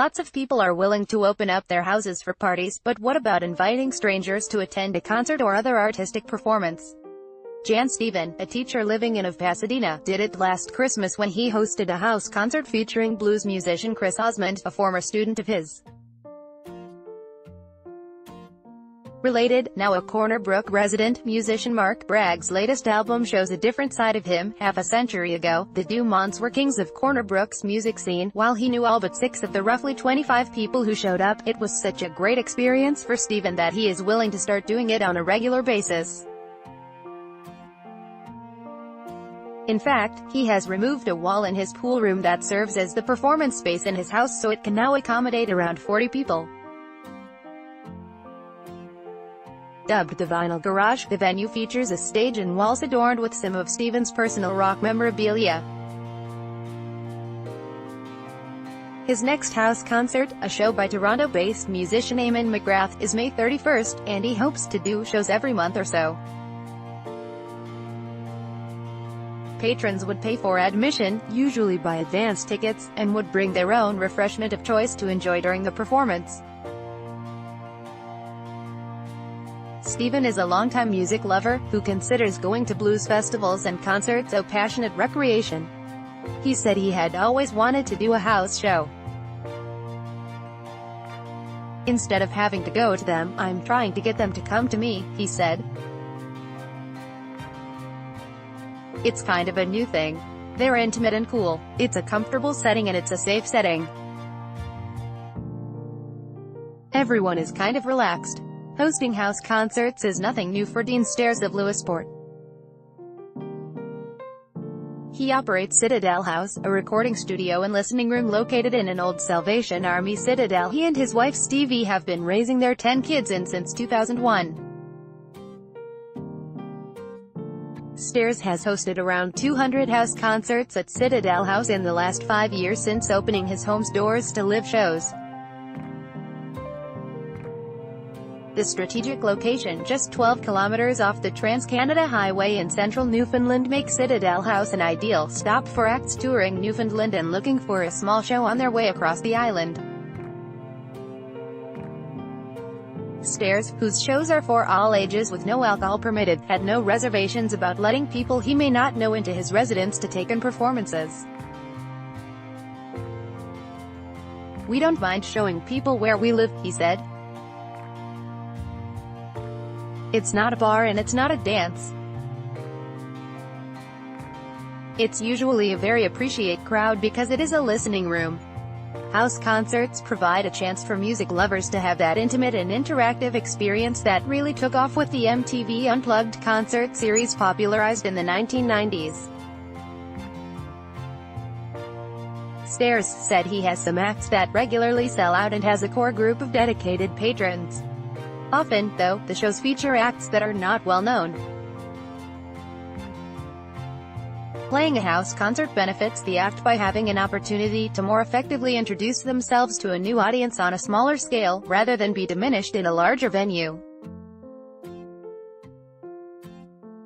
Lots of people are willing to open up their houses for parties, but what about inviting strangers to attend a concert or other artistic performance? Jan Stephen, a teacher living in Pasadena, did it last Christmas when he hosted a house concert featuring blues musician Chris Osmond, a former student of his. Related, now a Corner Brook resident, musician Mark Bragg's latest album shows a different side of him. Half a century ago, the Du-Monts were kings of Corner Brook's music scene. While he knew all but 6 of the roughly 25 people who showed up, it was such a great experience for Stephen that he is willing to start doing it on a regular basis. In fact, he has removed a wall in his pool room that serves as the performance space in his house so it can now accommodate around 40 people. Dubbed the Vinyl Garage, the venue features a stage and walls adorned with some of Stephen's personal rock memorabilia. His next house concert, a show by Toronto-based musician Eamon McGrath, is May 31st, and he hopes to do shows every month or so. Patrons would pay for admission, usually by advance tickets, and would bring their own refreshment of choice to enjoy during the performance. Stephen is a longtime music lover, who considers going to blues festivals and concerts a passionate recreation. He said he had always wanted to do a house show. Instead of having to go to them, I'm trying to get them to come to me, he said. It's kind of a new thing. They're intimate and cool. It's a comfortable setting and it's a safe setting. Everyone is kind of relaxed. Hosting house concerts is nothing new for Dean Stairs of Lewisport. He operates Citadel House, a recording studio and listening room located in an old Salvation Army citadel he and his wife Stevie have been raising their 10 kids in since 2001. Stairs has hosted around 200 house concerts at Citadel House in the last 5 years since opening his home's doors to live shows. The strategic location, just 12 kilometers off the Trans-Canada Highway in central Newfoundland, makes Citadel House an ideal stop for acts touring Newfoundland and looking for a small show on their way across the island. Stairs, whose shows are for all ages with no alcohol permitted, had no reservations about letting people he may not know into his residence to take in performances. "We don't mind showing people where we live," he said. "It's not a bar and it's not a dance. It's usually a very appreciated crowd because it is a listening room." House concerts provide a chance for music lovers to have that intimate and interactive experience that really took off with the MTV Unplugged concert series popularized in the 1990s. Stairs said he has some acts that regularly sell out and has a core group of dedicated patrons. Often, though, the shows feature acts that are not well known. Playing a house concert benefits the act by having an opportunity to more effectively introduce themselves to a new audience on a smaller scale, rather than be diminished in a larger venue.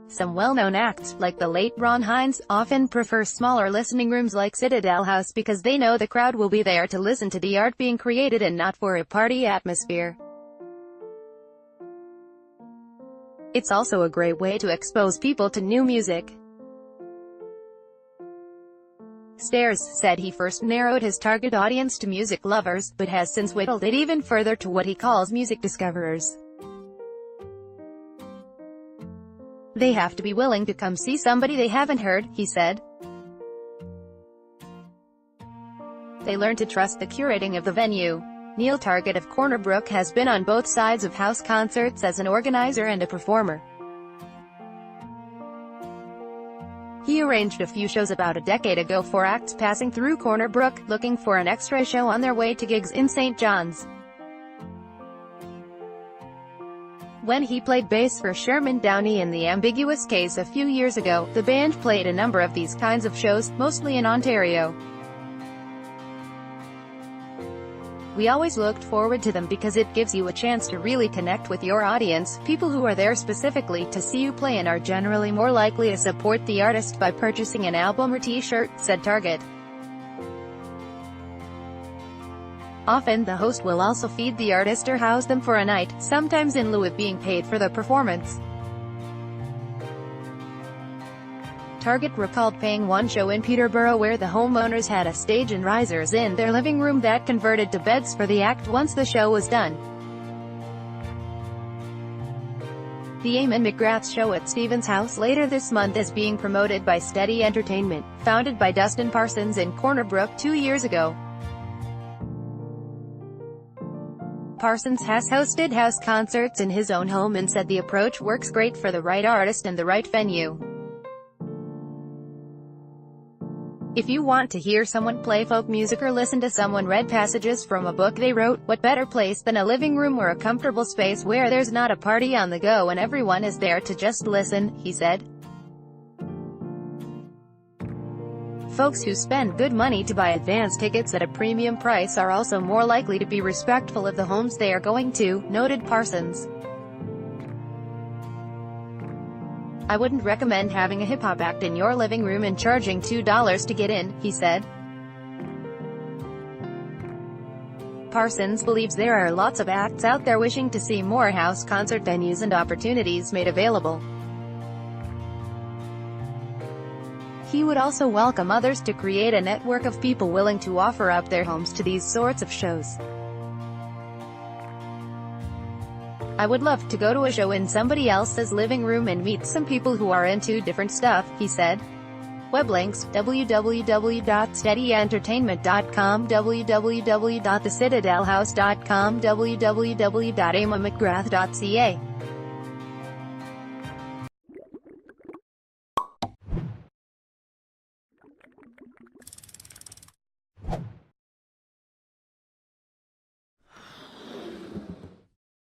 Some well-known acts, like the late Ron Hines, often prefer smaller listening rooms like Citadel House because they know the crowd will be there to listen to the art being created and not for a party atmosphere. It's also a great way to expose people to new music. Stairs said he first narrowed his target audience to music lovers, but has since whittled it even further to what he calls music discoverers. "They have to be willing to come see somebody they haven't heard," he said. "They learn to trust the curating of the venue." Neil Target of Corner Brook has been on both sides of house concerts as an organizer and a performer. He arranged a few shows about a decade ago for acts passing through Corner Brook, looking for an extra show on their way to gigs in St. John's. When he played bass for Sherman Downey in The Ambiguous Case a few years ago, the band played a number of these kinds of shows, mostly in Ontario. "We always looked forward to them because it gives you a chance to really connect with your audience. People who are there specifically to see you play and are generally more likely to support the artist by purchasing an album or t-shirt," said Target. Often the host will also feed the artist or house them for a night, sometimes in lieu of being paid for the performance. Target recalled paying one show in Peterborough where the homeowners had a stage and risers in their living room that converted to beds for the act once the show was done. The Eamon McGrath's show at Stephen's house later this month is being promoted by Steady Entertainment, founded by Dustin Parsons in Corner Brook 2 years ago. Parsons has hosted house concerts in his own home and said the approach works great for the right artist and the right venue. If you want to hear someone play folk music or listen to someone read passages from a book they wrote, what better place than a living room or a comfortable space where there's not a party on the go and everyone is there to just listen, he said. Folks who spend good money to buy advance tickets at a premium price are also more likely to be respectful of the homes they are going to, noted Parsons. I wouldn't recommend having a hip-hop act in your living room and charging $2 to get in, he said. Parsons believes there are lots of acts out there wishing to see more house concert venues and opportunities made available. He would also welcome others to create a network of people willing to offer up their homes to these sorts of shows. I would love to go to a show in somebody else's living room and meet some people who are into different stuff, he said. Web links: www.steadyentertainment.com, www.thecitadelhouse.com, www.eamamcgrath.ca.